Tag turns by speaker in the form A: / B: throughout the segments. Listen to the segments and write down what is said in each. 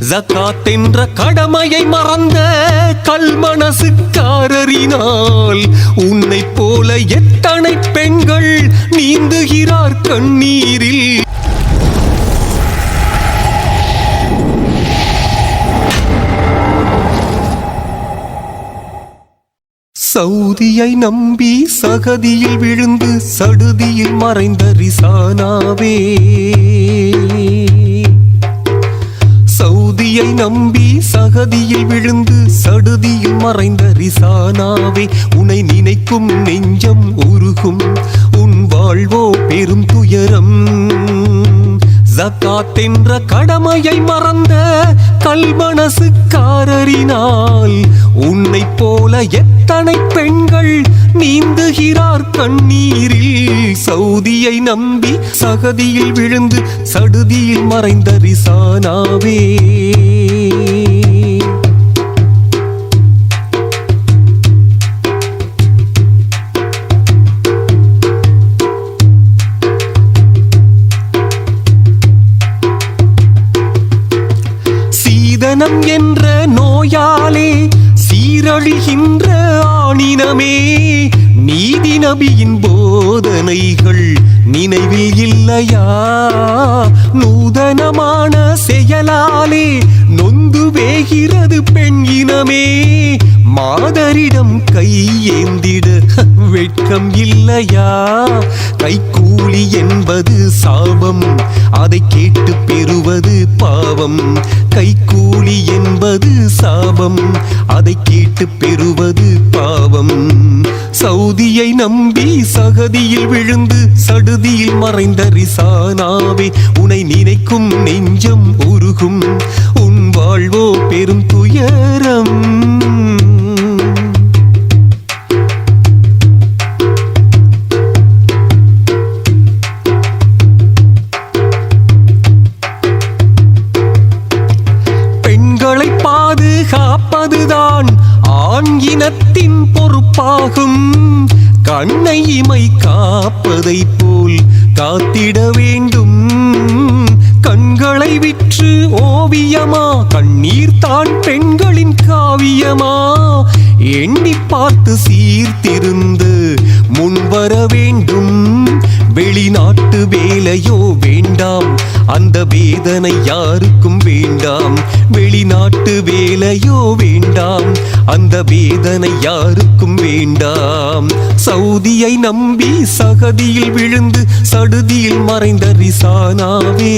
A: ஜகாத் என்ற கடமையை மறந்த கல்மனசுக்காரரினால் உன்னை போல எத்தனை பெண்கள் நீந்துகிறார் கண்ணீரில். சவுதியை நம்பி சகதியில் விழுந்து சடுதியில் மறைந்த ரிசானாவே, சவுதியை நம்பி சகதியில் விழுந்து சடுதியில் மறைந்த ரிசானாவே, உன்னை நினைக்கும் நெஞ்சம் உருகும், உன் வாழ்வோ பெரும் துயரம். ஜகாத் என்ற கடமையை மறந்த கல்மனசுக்காரரினால் உன்னை போல எத்தனை பெண்கள் நீந்துகிறார் கண்ணீரில். சவுதியை நம்பி சகதியில் விழுந்து சடுதியில் மறைந்த ரிசானாவே, சீதனம் என்ற நோயாலே சீரழிகின்ற ஆணினமே, நீதி நபியின் போதனைகள் நினைவில் இல்லையா? நூதனமான செயலாலே நொந்து வேகிறது பெண் இனமே, மாதரிடம் கையேந்திட வெட்கம் இல்லையா? கைக்கூலி என்பது சாபம், அதை கேட்டு பெறுவது பாவம். கைக்கூலி என்பது சாபம், அதை கேட்டு பெறுவது பாவம். சவுதியை நம்பி சகதியில் விழுந்து சடுதியில் மறைந்த ரிசானாவே, உன்னை நினைக்கும் நெஞ்சம் உருகும், உன் வாழ்வோ பெரும் துயரம். பெண்களை பாதுகாப்பதுதான் ஆண் இனத்தின் பொறுப்பாகும். கண்ணை இமை காப்பதை போல் காத்திட வேண்டும். கண்களை விற்று ஓவியமா, கண்ணீர் தான் பெண்களின் காவியமா? எண்ணி பார்த்து சீர்திருந்து முன்வர வேண்டும். வெளிநாட்டு வேலையோ வேண்டாம், அந்த வேதனை யாருக்கும் வேண்டாம். வெளிநாட்டு வேலையோ வேண்டாம், அந்த வேதனை யாருக்கும் வேண்டாம். சவுதியை நம்பி சகதியில் விழுந்து சடுதியில் மறைந்த ரிசானாவே,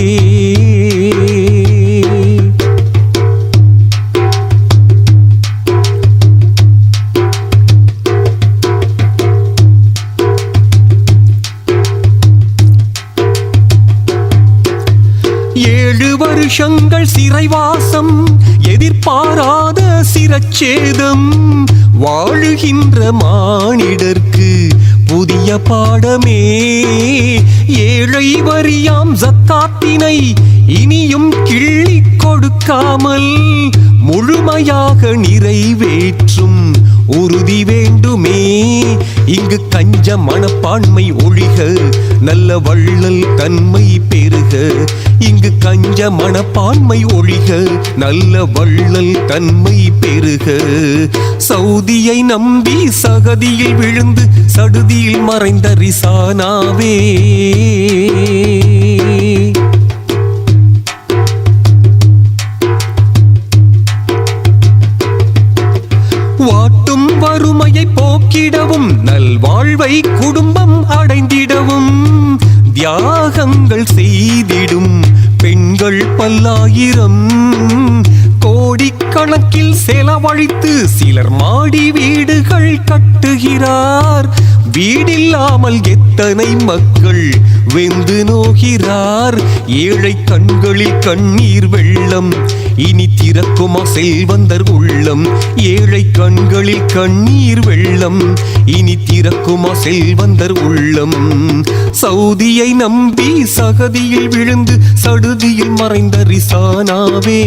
A: ஏழு வருஷங்கள் சிறைவாசம், எதிர்பாராத சிரச்சேதம். வாழுகின்ற மானிடர்க்கு புதிய பாடமே. ஏழை வரியாம் ஜக்காத்தினை இனியும் கிள்ளி கொடுக்காமல் முழுமையாக நிறைவேற்றும் உறுதி வேண்டுமே. இங்கு கஞ்ச மனப்பான்மை ஒழிக, நல்ல வள்ளல் தன்மை பெருக. இங்கு கஞ்ச மனப்பான்மை ஒழிக, நல்ல வள்ளல் தன்மை பெருக. சவுதியை நம்பி சகதியில் விழுந்து சடுதியில் மறைந்த ரிசானாவே, வாட்டும் வறுமையை போக்கிடவும் நல்வாழ்வை குடும்பம் அடைந்திடவும் தியாகங்கள் செய்திடும் பெண்கள் பல்லாயிரம். கோடிக்கணக்கில் செலவழித்து சிலர் மாடி வீடுகள் கட்டுகிறார். வீடில்லாமல் எத்தனை மக்கள் வெந்து நோகிறார். ஏழை கண்களில் கண்ணீர் வெள்ளம், இனி திறக்குமா செல்வந்தர் உள்ளம். ஏழை கண்களில் கண்ணீர் வெள்ளம், இனி திறக்குமா செல்வந்தர் உள்ளம். சவுதியை நம்பி சகதியில் விழுந்து சடுதியில் மறைந்த ரிசானாவே,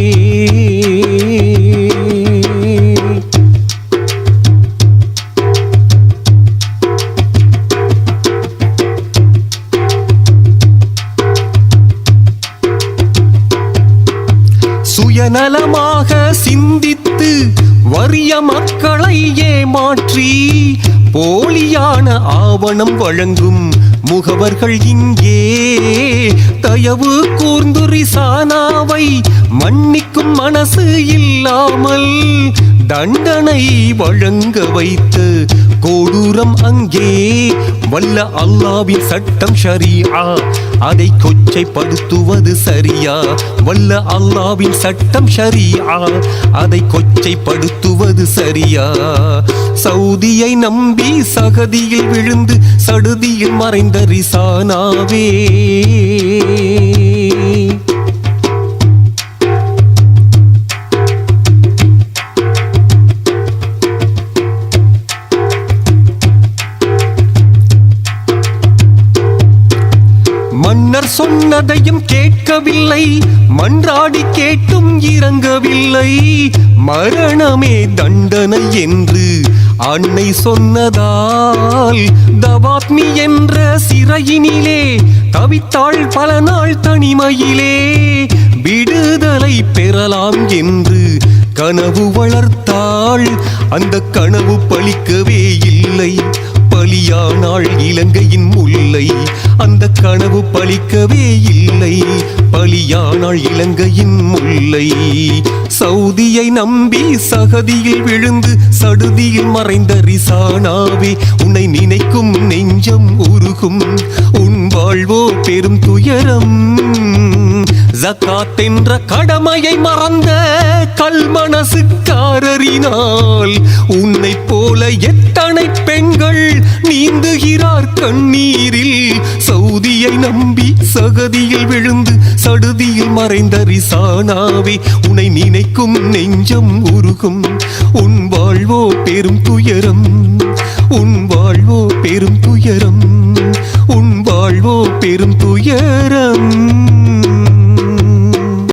A: சுயநலமாக சிந்தித்து வறிய மக்களை ஏமாற்றி போலியான ஆவணம் வழங்கும் முகவர்கள் இங்கே. தயவு கூர்ந்து ரிசானாவை மன்னிக்கும் மனசு இல்லாமல் தண்டனை வழங்க வைத்து கொடூரம் அங்கே. வல்ல அல்லாவின் சட்டம் ஷரியா, அதை கொச்சைப்படுத்துவது சரியா? வல்ல அல்லாவின் சட்டம் ஷரியா, அதை கொச்சைப்படுத்துவது சரியா? சவுதியை நம்பி சகதியில் விழுந்து சடுதியில் மறைந்த ரிசானாவே, மன்னர் சொன்னதையும் கேட்கவில்லை, மன்றாடி கேட்டும் இறங்கவில்லை. மரணமே தண்டனை என்று அன்னை சொன்னதால் தவாத்மி என்ற சிறையினிலே தவித்தாள் பல நாள் தனிமையிலே. விடுதலை பெறலாம் என்று கனவு வளர்த்தாள், அந்த கனவு பலிக்கவே இல்லை. பலியானாள் இலங்கையின் முல்லை, அந்த கனவு பலிக்கவே இல்லை. பலியானாள் இலங்கையின் முல்லை. சவுதியை நம்பி சகதியில் விழுந்து சடுதியில் மறைந்த ரிசானாவே, உன்னை நினைக்கும் நெஞ்சம் உருகும், உன் வாழ்வோ பெரும் துயரம். ஜகாத் என்ற கடமையை மறந்த கல்மனசுக்காரரினால் உன்னை போல எத்தனை பெண்கள் நீந்துகிறார் கண்ணீரில். சவுதியை நம்பி சகதியில் விழுந்து சடுதியில் மறைந்த ரிசானாவே, உன்னை நினைக்கும் நெஞ்சம் உருகும், உன் வாழ்வோ பெரும் துயரம். உன் வாழ்வோ பெரும் துயரம். உன் வாழ்வோ பெரும் துயரம்.